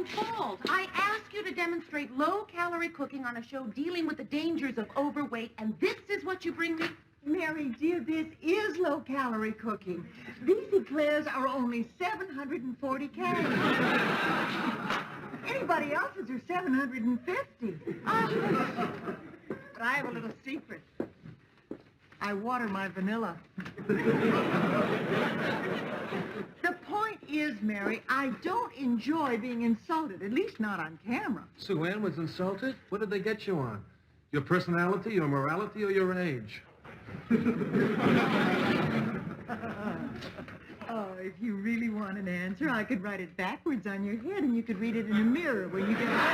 fault. I asked you to demonstrate low-calorie cooking on a show dealing with the dangers of overweight, and this is what you bring me? Mary, dear, this is low-calorie cooking. These eclairs are only 740 calories. Anybody else's are 750. But I have a little secret. I water my vanilla. The point is, Mary, I don't enjoy being insulted, at least not on camera. Sue Ann was insulted? What did they get you on? Your personality, your morality, or your age? Oh, if you really want an answer, I could write it backwards on your head and you could read it in a mirror when you get home.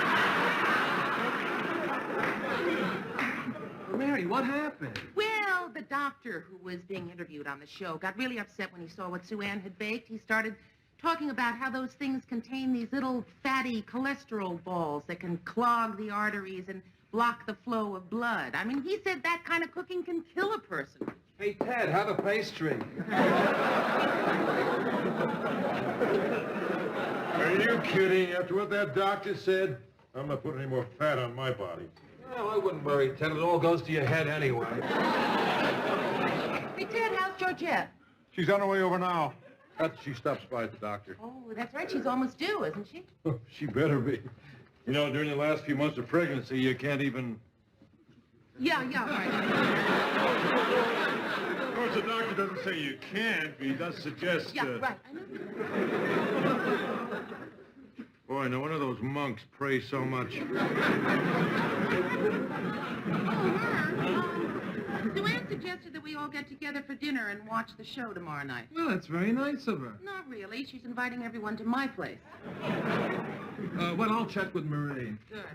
Mary, what happened? Well, the doctor who was being interviewed on the show got really upset when he saw what Sue Ann had baked. He started talking about how those things contain these little fatty cholesterol balls that can clog the arteries and block the flow of blood. I mean, he said that kind of cooking can kill a person. Hey, Ted, have a pastry. Are you kidding? After what that doctor said, I'm not putting any more fat on my body. Well, I wouldn't worry, Ted. It all goes to your head anyway. Hey, Ted, how's Georgette? She's on her way over now. After she stops by at the doctor. Oh, that's right. She's almost due, isn't she? She better be. You know, during the last few months of pregnancy, you can't even... Yeah, right. Of course, the doctor doesn't say you can't, but he does suggest... Yeah, right. I know. Boy, no wonder those monks pray so much. Sue Ann suggested that we all get together for dinner and watch the show tomorrow night. Well, that's very nice of her. Not really. She's inviting everyone to my place. Well, I'll check with Marie. Good.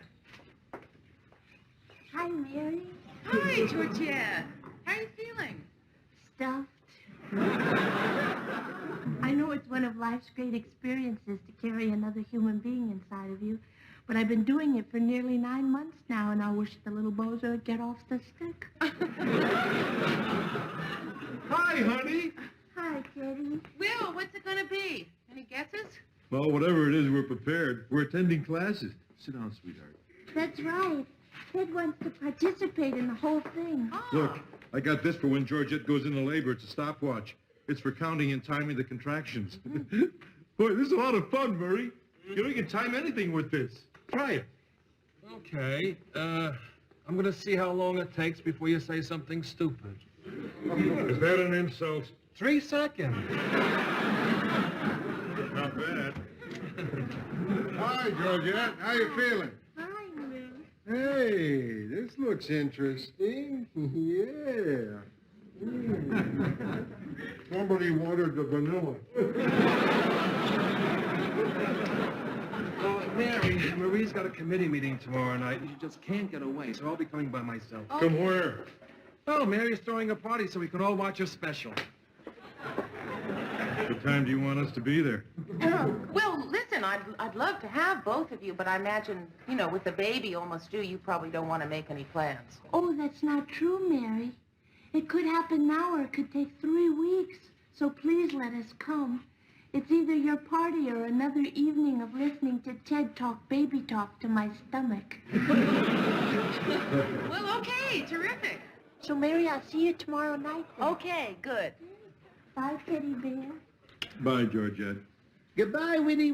Hi, Mary. Hi, Georgette. How are you feeling? Stuffed. I know it's one of life's great experiences to carry another human being inside of you, but I've been doing it for nearly 9 months now, and I wish the little bozo would get off the stick. Hi, honey. Hi, Kitty. Will, what's it going to be? Any guesses? Well, whatever it is, we're prepared. We're attending classes. Sit down, sweetheart. That's right. Ted wants to participate in the whole thing. Oh. Look, I got this for when Georgette goes into labor. It's a stopwatch. It's for counting and timing the contractions. Boy, this is a lot of fun, Murray. You know, you can time anything with this. Try it. Okay. I'm going to see how long it takes before you say something stupid. Is that an insult? 3 seconds. Not bad. Hi, Georgette. How you feeling? Hi, Will. Hey, this looks interesting. Yeah. Somebody watered the vanilla. Mary, Marie's got a committee meeting tomorrow night, and she just can't get away, so I'll be coming by myself. Okay. Come where? Oh, Mary's throwing a party so we can all watch her special. What time do you want us to be there? Well, listen, I'd love to have both of you, but I imagine, you know, with the baby almost due, you probably don't want to make any plans. Oh, that's not true, Mary. It could happen now or it could take 3 weeks. So please let us come. It's either your party or another evening of listening to Ted talk baby talk to my stomach. Well, okay, terrific. So, Mary, I'll see you tomorrow night then. Okay, good. Bye, Teddy Bear. Bye, Georgette. Goodbye, Winnie.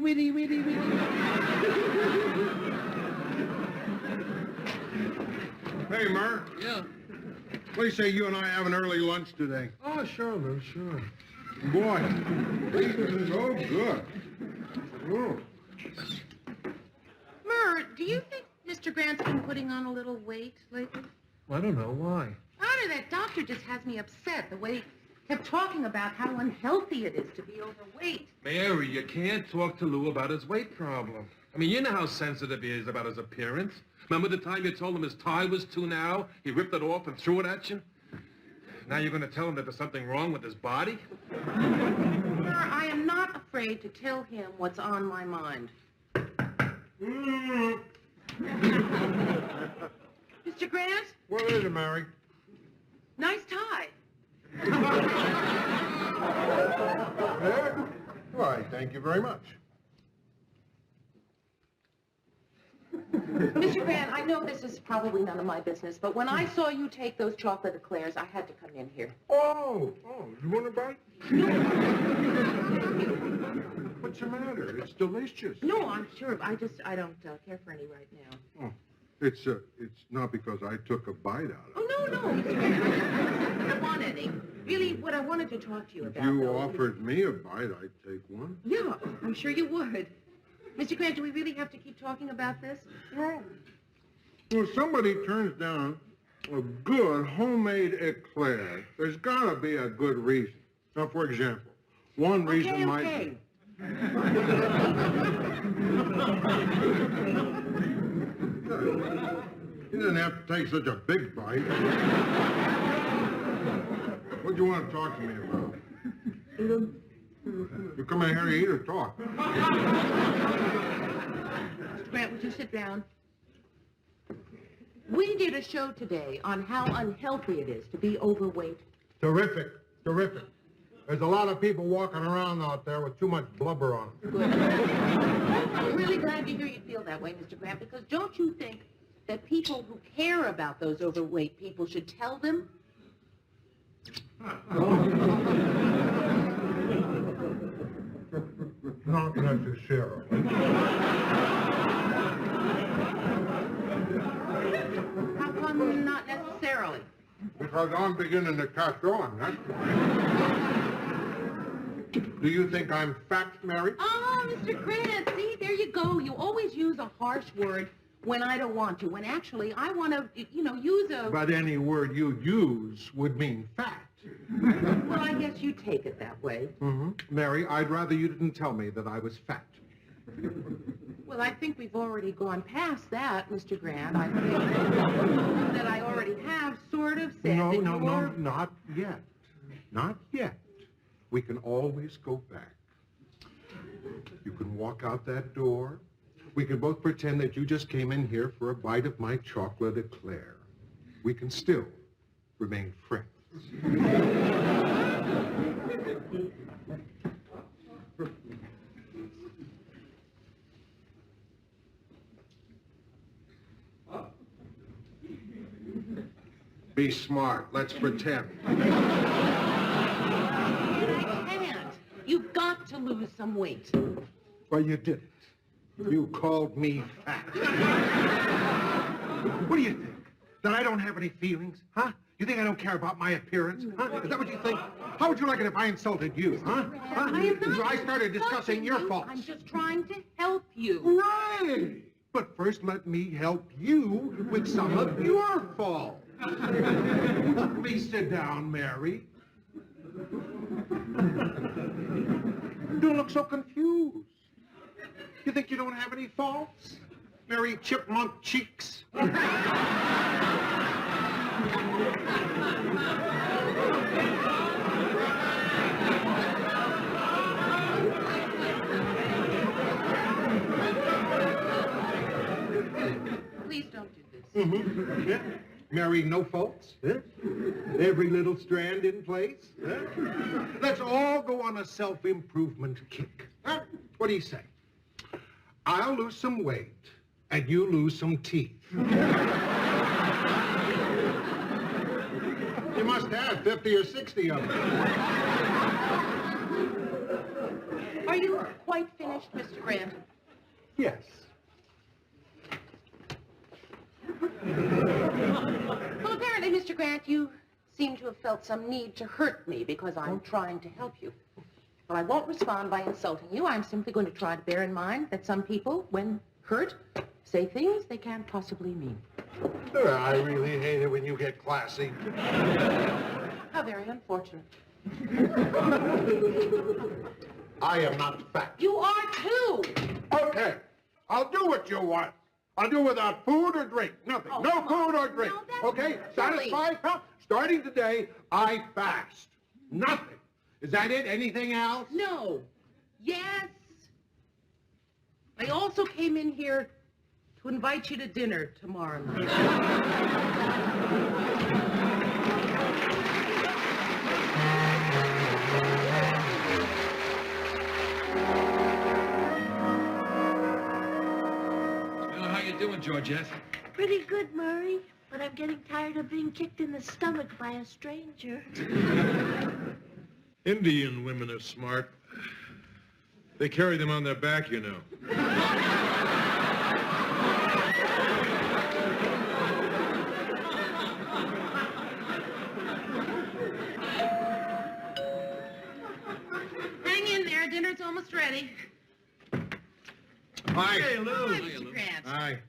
Hey, Mer. Yeah. What do you say you and I have an early lunch today? Oh, sure, Lou, sure. Boy, this is so good. Oh. Mer, do you think Mr. Grant's been putting on a little weight lately? I don't know why. I don't know, that doctor just has me upset, the way he kept talking about how unhealthy it is to be overweight. Mary, you can't talk to Lou about his weight problem. I mean, you know how sensitive he is about his appearance. Remember the time you told him his tie was too narrow? He ripped it off and threw it at you? Now you're going to tell him that there's something wrong with his body? Mer, I am not afraid to tell him what's on my mind. Mr. Grant? What is it, Mary? Nice tie. There? Why, thank you very much. know this is probably none of my business, but when I saw you take those chocolate eclairs, I had to come in here. Oh, you want a bite? What's the matter? It's delicious. No, I'm sure. I don't care for any right now. Oh, it's not because I took a bite out of it. Oh, no, Mr. Grant. I don't want any. Really, what I wanted to talk to you about, If you though, offered me a bite, I'd take one. Yeah, I'm sure you would. Mr. Grant, do we really have to keep talking about this? Well, when somebody turns down a good homemade eclair, there's got to be a good reason. Now, for example, one reason might be... You didn't have to take such a big bite. What do you want to talk to me about? You come in here to eat or talk? Mr. Grant, would you sit down? We did a show today on how unhealthy it is to be overweight. Terrific, terrific. There's a lot of people walking around out there with too much blubber on them. Good. I'm really glad to hear you feel that way, Mr. Grant, because don't you think that people who care about those overweight people should tell them? Not necessarily. How come not necessarily? Because I'm beginning to catch on, that's why. Do you think I'm fat, Mary? Oh, Mr. Grant, see, there you go. You always use a harsh word when I don't want to, when actually I want to, use a... But any word you use would mean fat. Well, I guess you take it that way. Mm-hmm. Mary, I'd rather you didn't tell me that I was fat. Well, I think we've already gone past that, Mr. Grant. I think that I already have sort of said No, that no, you're... no, not yet. Not yet. We can always go back. You can walk out that door. We can both pretend that you just came in here for a bite of my chocolate eclair. We can still remain friends. Be smart. Let's pretend. I can't. You've got to lose some weight. Well, you did it. You called me fat. What do you think? That I don't have any feelings? Huh? You think I don't care about my appearance? Huh? Is that what you think? How would you like it if I insulted you, huh? Huh? I am not I started discussing your you. faults. I'm just trying to help you. Right. But first let me help you with some of your faults. Please sit down, Mary. Don't look so confused. You think you don't have any faults? Mary Chipmunk Cheeks. Please don't do this. Mm-hmm. Yeah. Mary, no faults. Huh? Every little strand in place. Huh? Let's all go on a self-improvement kick. Huh? What do you say? I'll lose some weight, and you lose some teeth. You must have 50 or 60 of them. Are you quite finished, Mr. Grant? Yes. Well, apparently, Mr. Grant, you seem to have felt some need to hurt me because I'm trying to help you. Well, I won't respond by insulting you. I'm simply going to try to bear in mind that some people, when hurt, say things they can't possibly mean. I really hate it when you get classy. How very unfortunate. I am not fat. You are too! Okay, I'll do what you want. I'll do without food or drink. Nothing. Oh, No come on. food or drink. No, that's Okay? silly. Satisfied? Huh? Starting today, I fast. Nothing. Is that it? Anything else? No. Yes. I also came in here to invite you to dinner tomorrow night. How you doing, Georgette? pretty good, Murray, but I'm getting tired of being kicked in the stomach by a stranger. Indian women are smart. They carry them on their back, you know. Hang in there. Dinner's almost ready. Hi. Hi, Mr. Grant. Hi.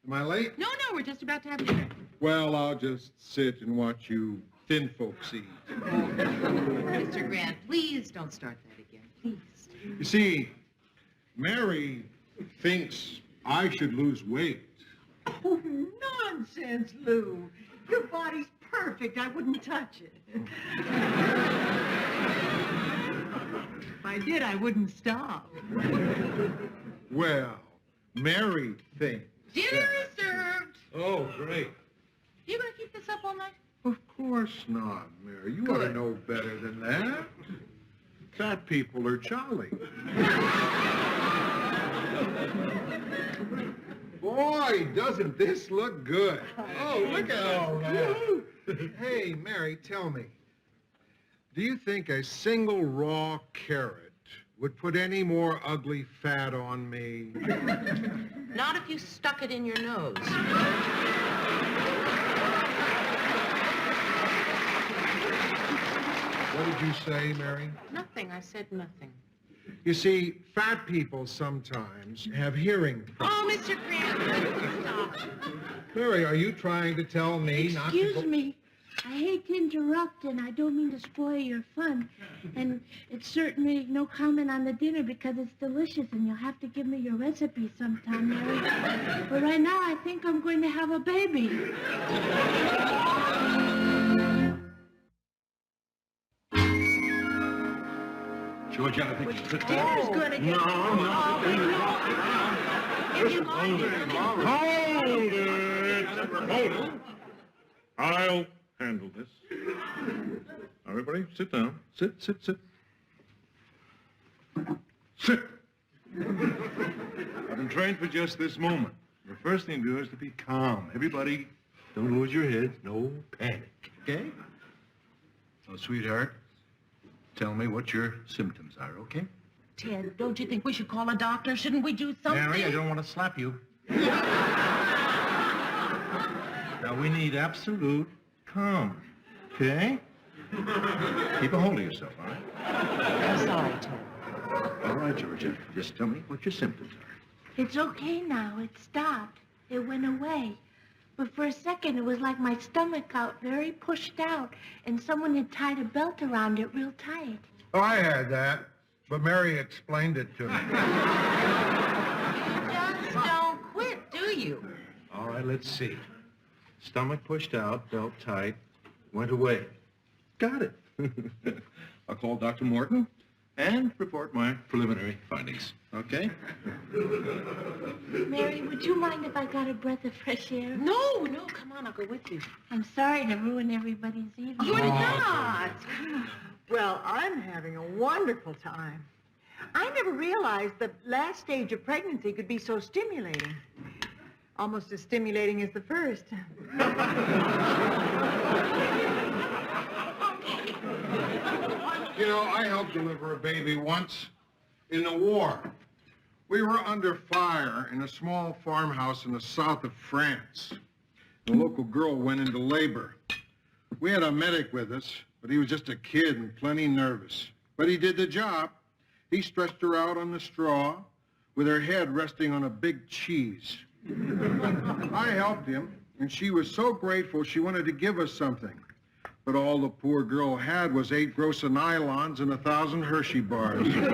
Am I late? No, we're just about to have dinner. Well, I'll just sit and watch you thin folks eat. Mr. Grant, please don't start that again. Please. You see, Mary thinks I should lose weight. Oh, nonsense, Lou. Your body's perfect. I wouldn't touch it. If I did, I wouldn't stop. Well, Mary thinks. Dinner is served. Oh, great. You gonna keep this up all night? Of course not, Mary. You ought to Good. know better than that. Fat people are jolly. Boy, doesn't this look good. Oh, look at all that. Hey, Mary, tell me. Do you think a single raw carrot would put any more ugly fat on me? Not if you stuck it in your nose. What did you say, Mary? Nothing. I said nothing. You see, fat people sometimes have hearing problems. Oh, Mr. Grant, please stop. Mary, are you trying to tell me not to Excuse go... me. I hate to interrupt, and I don't mean to spoil your fun. And it's certainly no comment on the dinner because it's delicious, and you'll have to give me your recipe sometime, Mary. But right now, I think I'm going to have a baby. Georgette, I think you sit down. Dinner's going to get... If you mind, Hold it! Hold it! I'll handle this. Everybody, sit down. Sit. Sit. I've been trained for just this moment. The first thing to do is to be calm. Everybody, don't lose your heads. No panic, okay? Oh, sweetheart, tell me what your symptoms are, okay? Ted, don't you think we should call a doctor? Shouldn't we do something? Mary, I don't want to slap you. Now, we need absolute calm, okay? Keep a hold of yourself, all right? I'm sorry, Ted. All right, Georgette, just tell me what your symptoms are. It's okay now. It stopped. It went away. But for a second, it was like my stomach got very pushed out, and someone had tied a belt around it real tight. Oh, I had that, but Mary explained it to me. Just don't quit, do you? All right, let's see. Stomach pushed out, belt tight, went away. Got it. I'll call Dr. Morton and report my preliminary findings, okay? Mary, would you mind if I got a breath of fresh air? No, come on, I'll go with you. I'm sorry to ruin everybody's evening. You're not. Well, I'm having a wonderful time. I never realized the last stage of pregnancy could be so stimulating. Almost as stimulating as the first. You know, I helped deliver a baby once in the war. We were under fire in a small farmhouse in the south of France. The local girl went into labor. We had a medic with us, but he was just a kid and plenty nervous. But he did the job. He stretched her out on the straw with her head resting on a big cheese. I helped him, and she was so grateful she wanted to give us something. But all the poor girl had was 8 gross of nylons and 1,000 Hershey bars. There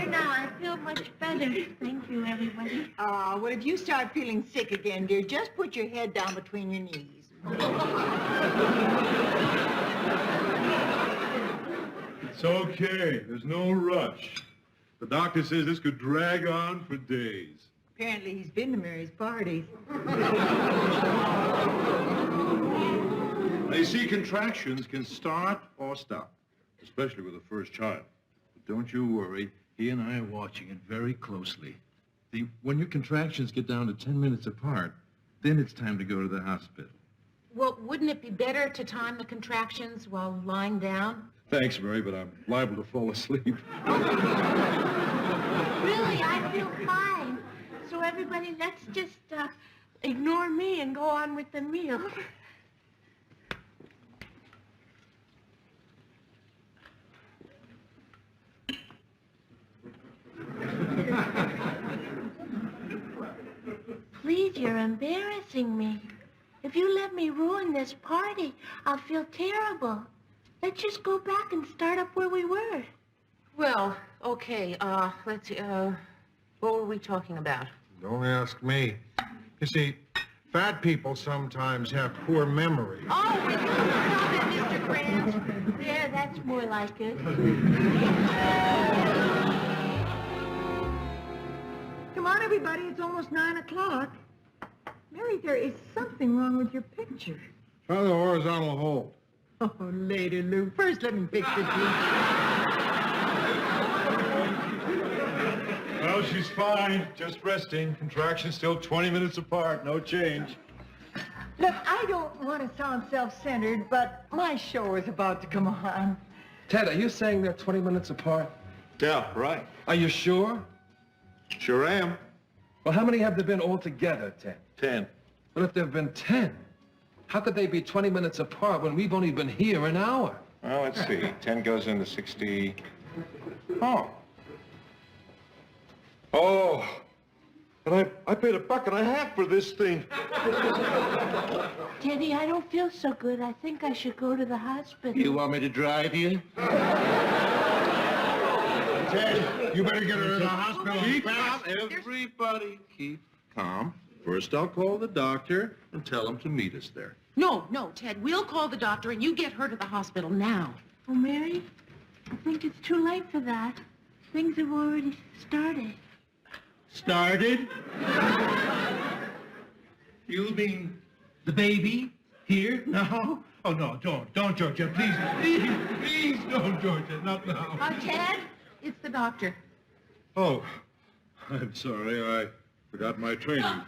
now, I feel much better. Thank you, everybody. Well, if you start feeling sick again, dear, just put your head down between your knees. It's okay. There's no rush. The doctor says this could drag on for days. Apparently, he's been to Mary's parties. They see contractions can start or stop, especially with the first child. But don't you worry. He and I are watching it very closely. When your contractions get down to 10 minutes apart, then it's time to go to the hospital. Well, wouldn't it be better to time the contractions while lying down? Thanks, Mary, but I'm liable to fall asleep. Really, I feel fine. So everybody, let's just ignore me and go on with the meal. Please, you're embarrassing me. If you let me ruin this party, I'll feel terrible. Let's just go back and start up where we were. Well, okay, let's see, what were we talking about? Don't ask me. You see, fat people sometimes have poor memory. Oh, will you stop it, Mr. Grant? Yeah, that's more like it. Come on, everybody. It's almost 9 o'clock. Mary, there is something wrong with your picture. Try the horizontal hold. Oh, later, Lou. First, let me fix it, please. Well, she's fine. Just resting. Contractions still 20 minutes apart. No change. Look, I don't want to sound self-centered, but my show is about to come on. Ted, are you saying they're 20 minutes apart? Yeah, right. Are you sure? Sure am. Well, how many have there been altogether, Ted? 10. Well, if there have been 10, how could they be 20 minutes apart when we've only been here an hour? Well, let's see. 10 goes into 60. Oh. Oh. And I paid $1.50 for this thing. Teddy, I don't feel so good. I think I should go to the hospital. You want me to drive you? Ted, you better get her to the hospital. Keep calm, everybody. Keep calm. First, I'll call the doctor and tell him to meet us there. No, Ted, we'll call the doctor and you get her to the hospital now. Oh, Mary, I think it's too late for that. Things have already started. Started? You mean the baby here now? Oh, no, don't, Georgette, please, don't, Georgette, not now. Ted, it's the doctor. Oh, I'm sorry. I forgot my training.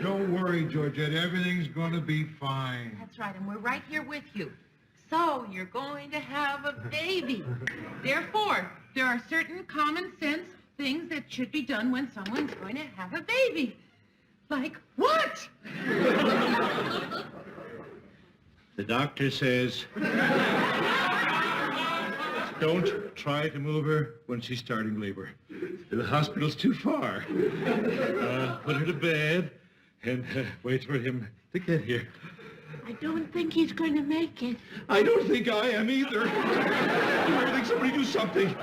Don't worry, Georgette. Everything's going to be fine. That's right, and we're right here with you. So, you're going to have a baby. Therefore, there are certain common sense things that should be done when someone's going to have a baby. Like what? The doctor says, don't try to move her when she's starting labor. The hospital's too far. Put her to bed and wait for him to get here. I don't think he's going to make it. I don't think I am either. I think somebody do something.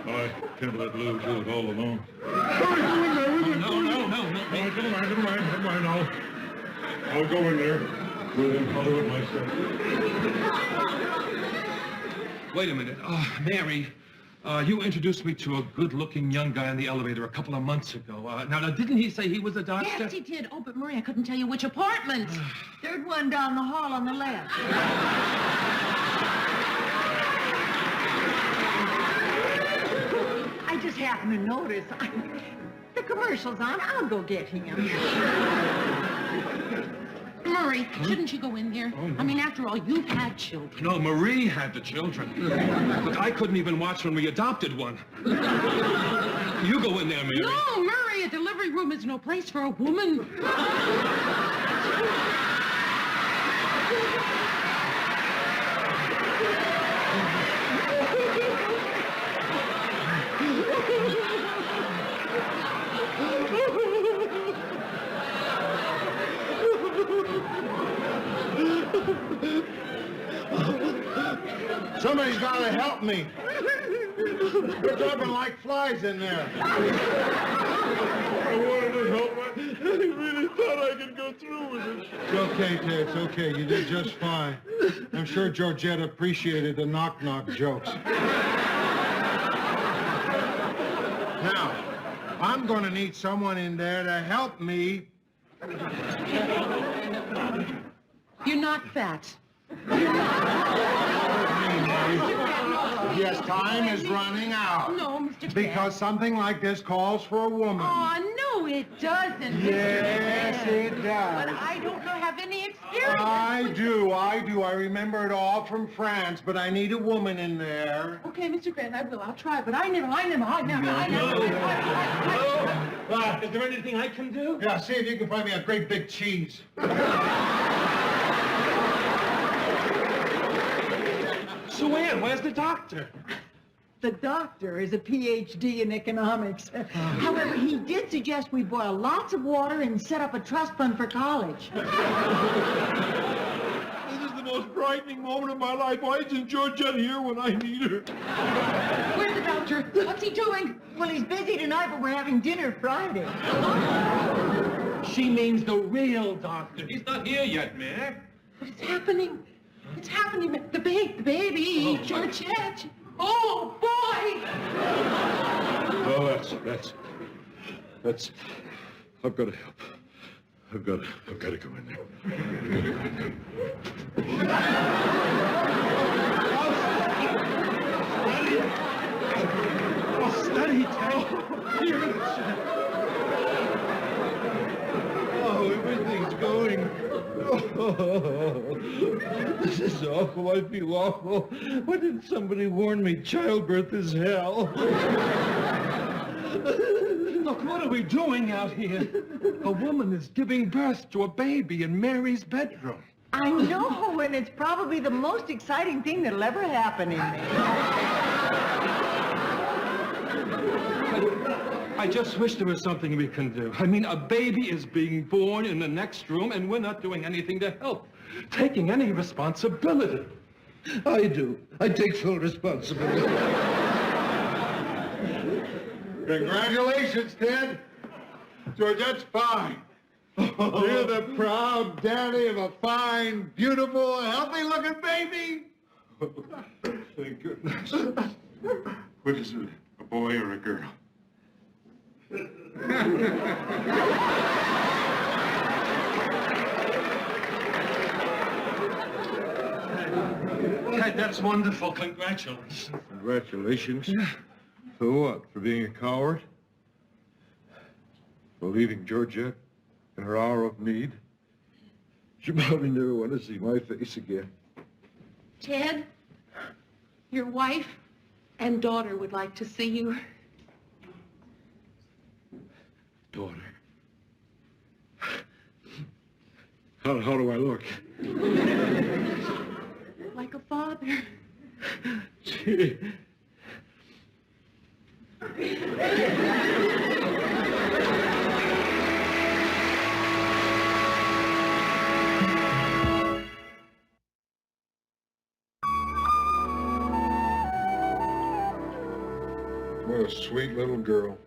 I can't let Lou do it all alone. No. Never mind. I'll go in there with him. I'll do it myself. Wait a minute. Mary, you introduced me to a good-looking young guy in the elevator a couple of months ago. Now, didn't he say he was a doctor? Yes, he did. Oh, but Marie, I couldn't tell you which apartment. Third one down the hall on the left. I just happened to notice. The commercial's on. I'll go get him. Murray, shouldn't you go in here? I mean, after all, you've had children. No, Marie had the children. Look, I couldn't even watch when we adopted one. You go in there, Mary. No, Murray, a delivery room is no place for a woman. Somebody's got to help me. We're jumping like flies in there. I wanted to help her. I really thought I could go through with it. It's okay, Ted. It's okay. You did just fine. I'm sure Georgette appreciated the knock-knock jokes. Now, I'm going to need someone in there to help me You're not fat. Yes, time is running out. No, Mr. Krantz. Because something like this calls for a woman. Oh, no, it doesn't. Yes, it does. But I don't have any experience. I do. I remember it all from France, but I need a woman in there. Okay, Mr. Grant, I will. I'll try, but I never. Is there anything I can do? Yeah, see if you can find me a great big cheese. Sue Ann, where's the doctor? The doctor is a PhD in economics. However, he did suggest we boil lots of water and set up a trust fund for college. This is the most frightening moment of my life. Why isn't Georgette here when I need her? Where's the doctor? What's he doing? Well, he's busy tonight, but we're having dinner Friday. She means the real doctor. He's not here yet, man. But it's happening. It's happening. The baby, Georgette. Oh, boy! Oh, that's... I've got to help. I've got to go in there. Steady, Ted. Oh, everything's going. Oh, this is awful. I feel awful. Why didn't somebody warn me? Childbirth is hell. Look, what are we doing out here? A woman is giving birth to a baby in Mary's bedroom. I know, and it's probably the most exciting thing that'll ever happen in there. I just wish there was something we can do. I mean, a baby is being born in the next room, and we're not doing anything to help. Taking any responsibility. I do. I take full responsibility. Congratulations, Ted. Georgette's fine. You're the proud daddy of a fine, beautiful, healthy-looking baby. Thank goodness. What is it, a boy or a girl? Ted, that's wonderful. Congratulations. Congratulations. For what? For being a coward? For leaving Georgette in her hour of need? She'll probably never want to see my face again. Ted, your wife and daughter would like to see you. Daughter. How do I look? Like a father. Gee. What a sweet little girl.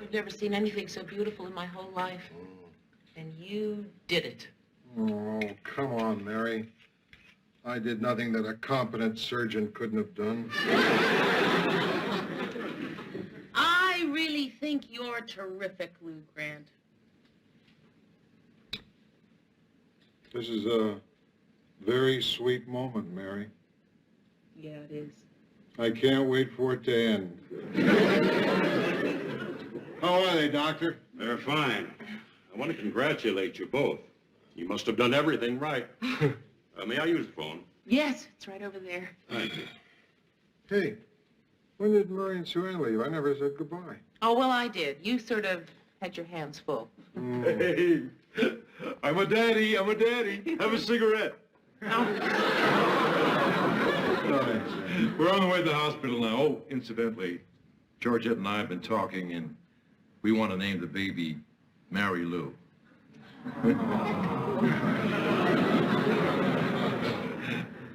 I've never seen anything so beautiful in my whole life. And you did it. Oh, come on, Mary. I did nothing that a competent surgeon couldn't have done. I really think you're terrific, Lou Grant. This is a very sweet moment, Mary. Yeah, it is. I can't wait for it to end. How are they, Doctor? They're fine. I want to congratulate you both. You must have done everything right. May I use the phone? Yes, it's right over there. Thank you. Hey, when did Murray and Sue Ann leave? I never said goodbye. Oh, well, I did. You sort of had your hands full. Hey, I'm a daddy. Have a cigarette. We're on the way to the hospital now. Oh, incidentally, Georgette and I have been talking, and we want to name the baby Mary Lou.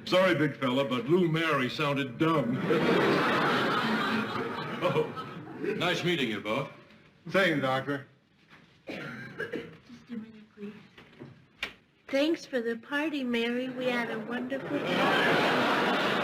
Sorry, big fella, but Lou Mary sounded dumb. Oh, nice meeting you both. Same, Doctor. Just a minute, please. Thanks for the party, Mary. We had a wonderful time.